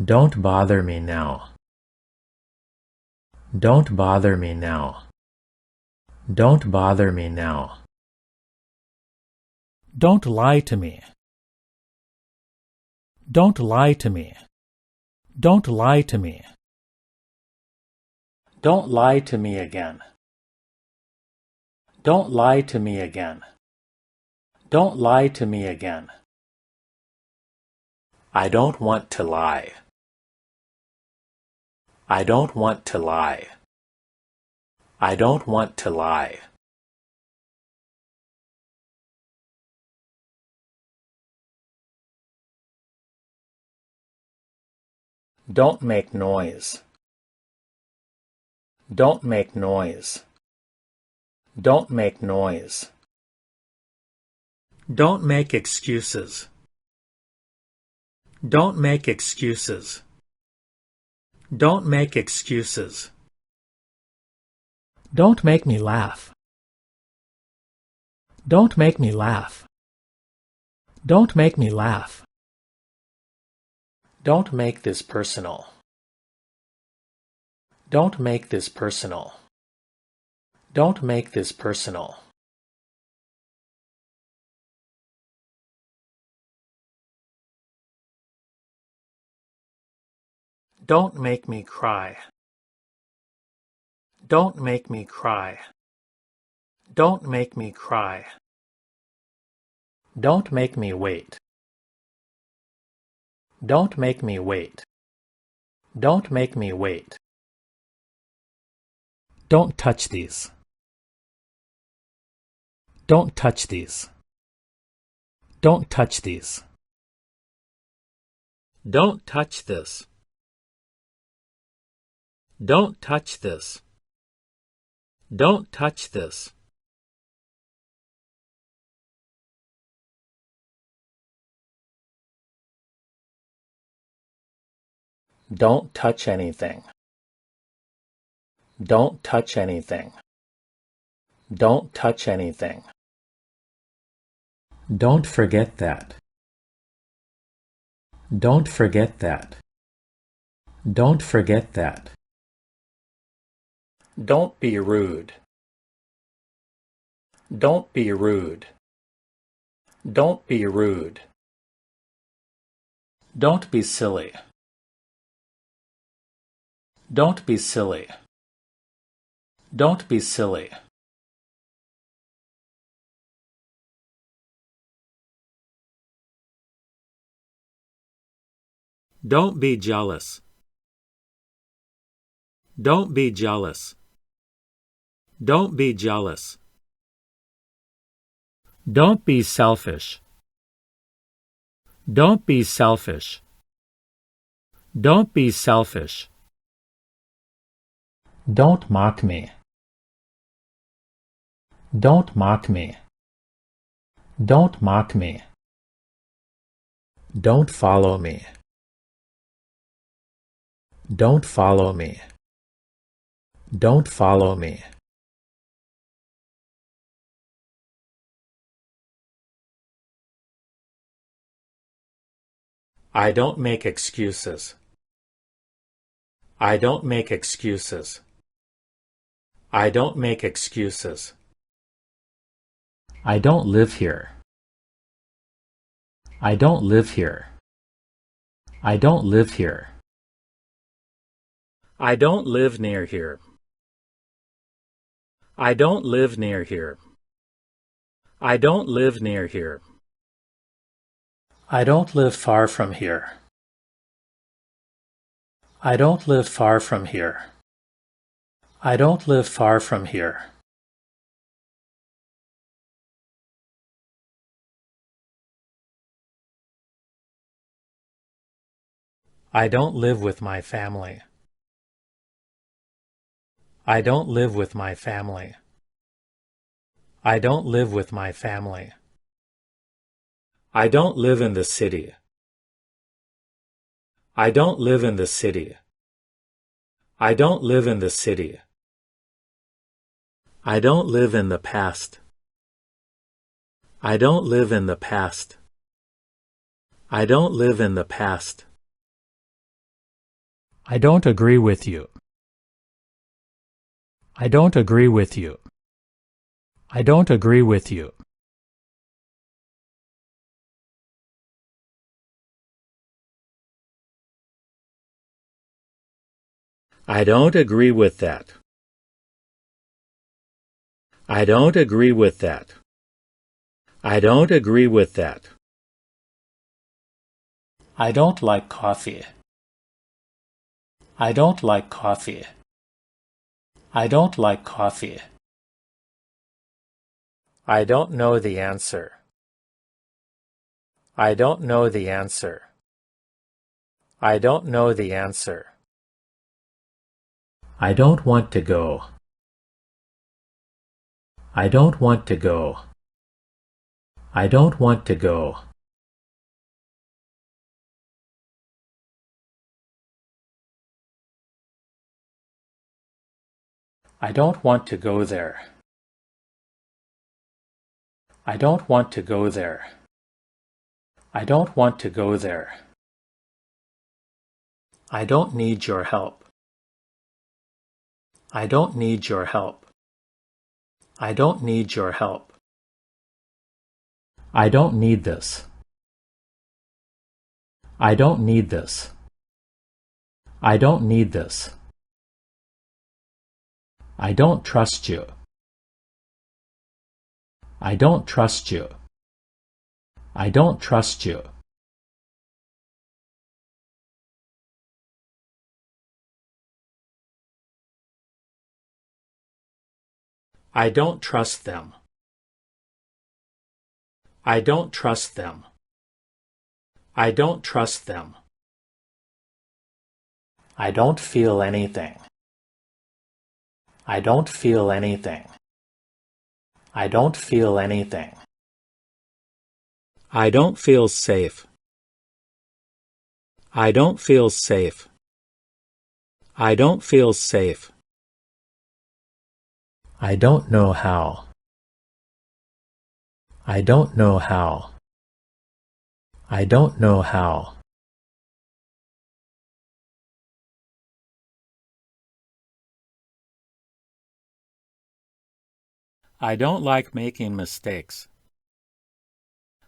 Don't bother me now. Don't bother me now. Don't bother me now. Don't lie to me. Don't lie to me. Don't lie to me. Don't lie to me again. Don't lie to me again. Don't lie to me again. I don't want to lie. I don't want to lie. I don't want to lie. Don't make noise. Don't make noise. Don't make noise. Don't make excuses. Don't make excuses. Don't make excuses. Don't make me laugh. Don't make me laugh. Don't make me laugh. Don't make this personal. Don't make this personal. Don't make this personal. Don't make me cry. Don't make me cry. Don't make me cry. Don't make me wait. Don't make me wait. Don't make me wait. Don't touch these. Don't touch these. Don't touch these. Don't touch this. Don't touch this. Don't touch this. Don't touch anything. Don't touch anything. Don't touch anything. Don't forget that. Don't forget that. Don't forget that. Don't be rude. Don't be rude. Don't be rude. Don't be silly. Don't be silly. Don't be silly. Don't be jealous. Don't be jealous. Don't be jealous. Don't be selfish. Don't be selfish. Don't be selfish. Don't mock me. Don't mock me. Don't mock me. Don't follow me. Don't follow me. Don't follow me. I don't make excuses. I don't make excuses. I don't make excuses. I don't live here. I don't live here. I don't live here. I don't live near here. I don't live near here. I don't live near here. I don't live far from here. I don't live far from here. I don't live far from here. I don't live with my family. I don't live with my family. I don't live with my family. I don't live in the city. I don't live in the city. I don't live in the city. I don't live in the past. I don't live in the past. I don't live in the past. I don't agree with you. I don't agree with you. I don't agree with you. I don't agree with that. I don't agree with that. I don't agree with that. I don't like coffee. I don't like coffee. I don't like coffee. I don't know the answer. I don't know the answer. I don't know the answer. I don't want to go. I don't want to go. I don't want to go. I don't want to go there. I don't want to go there. I don't want to go there. I don't need your help. I don't need your help. I don't need your help. I don't need this. I don't need this. I don't need this. I don't trust you. I don't trust you. I don't trust you. I don't trust them. I don't trust them. I don't trust them. I don't feel anything. I don't feel anything. I don't feel anything. I don't feel safe. I don't feel safe. I don't feel safe. I don't know how. I don't know how. I don't know how. I don't like making mistakes.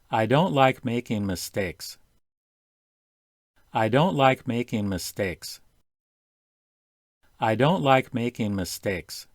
I don't like making mistakes. I don't like making mistakes. I don't like making mistakes.